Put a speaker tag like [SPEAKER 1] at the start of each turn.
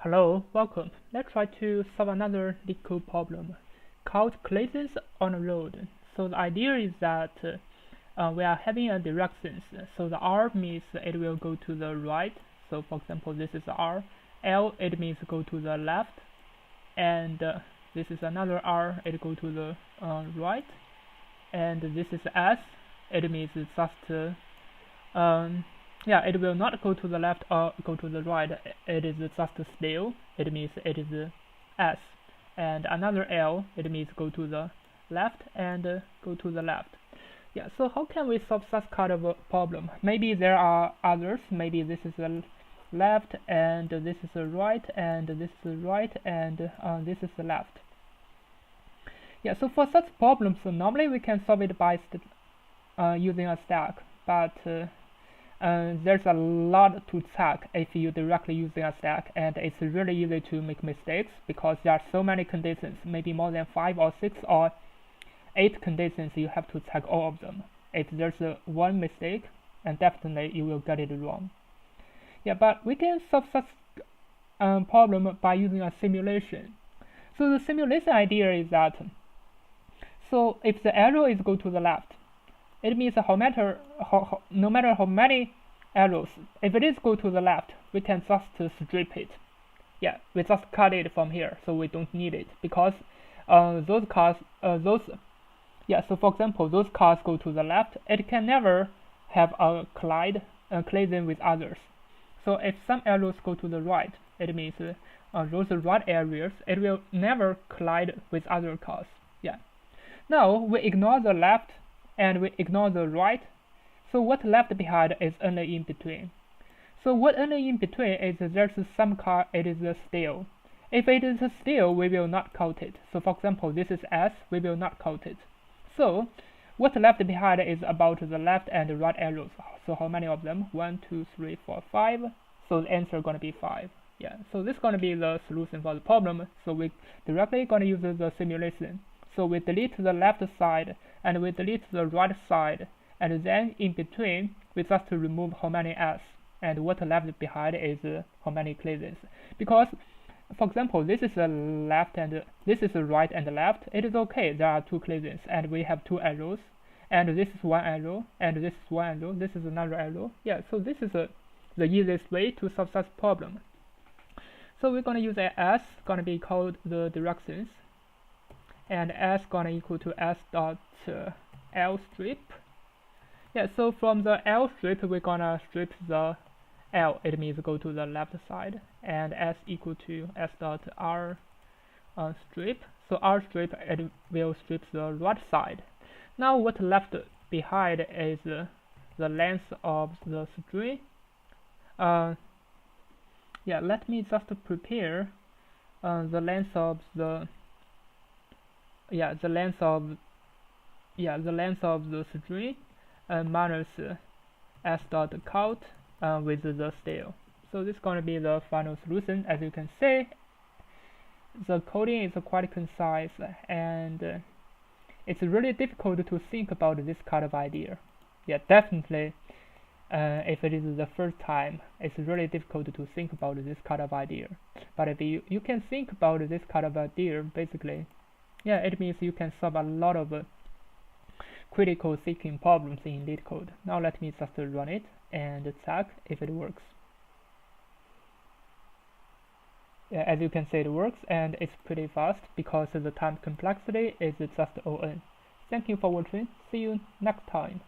[SPEAKER 1] Hello, welcome. Let's try to solve another Leetcode problem called classes on a road. So the idea is that we are having a directions. So the R means it will go to the right. So for example, this is R. L, it means go to the left. And this is another R, it go to the right. And this is S, it means just it will not go to the left or go to the right. It is just still. It means it is S. And another L, it means go to the left and go to the left. Yeah, so how can we solve such kind of a problem? Maybe there are others. Maybe this is the left and this is the right and this is the right and this is the left. Yeah, so for such problems, normally we can solve it by using a stack, but there's a lot to check if you directly using a stack, and it's really easy to make mistakes because there are so many conditions, maybe more than 5 or 6 or 8 conditions. You have to check all of them. If there's one mistake, and definitely you will get it wrong. Yeah, but we can solve such problem by using a simulation. So the simulation idea is that, so if the arrow is go to the left, it means no matter how many arrows, if it is go to the left, we can just strip it. Yeah, we just cut it from here, so we don't need it because those cars, so for example, those cars go to the left. It can never have a collision with others. So if some arrows go to the right, it means those right areas, it will never collide with other cars. Yeah. Now we ignore the left and we ignore the right, so what left behind is only in between. So what only in between is there's some car, it is still. If it is still, we will not count it. So for example, this is S, we will not count it. So what left behind is about the left and right arrows. So how many of them? 1, 2, 3, 4, 5. So the answer is going to be 5. Yeah, so this is going to be the solution for the problem. So we directly going to use the simulation. So we delete the left side and we delete the right side, and then in between we just remove how many S, and what left behind is how many classes. Because for example, this is the left and this is the right and left. It is okay, there are 2 classes and we have 2 arrows, and this is 1 arrow and this is 1 arrow, this is another arrow. Yeah, so this is the easiest way to solve such problem. So we're going to use a S, going to be called the directions, and S gonna equal to S dot L strip. Yeah, so from the L strip we're gonna strip the L, it means go to the left side, and S equal to S dot R strip. So R strip, it will strip the right side. Now what left behind is the length of the string. Let me just prepare the length of the length of the string minus S dot count with the style. So this is going to be the final solution. As you can see, the coding is quite concise, and it's really difficult to think about this kind of idea. Yeah, definitely. If it is the first time, it's really difficult to think about this kind of idea. But if you can think about this kind of idea, basically, yeah, it means you can solve a lot of critical thinking problems in Leetcode. Now let me just run it and check if it works. Yeah, as you can see, it works, and it's pretty fast because the time complexity is just ON. Thank you for watching. See you next time.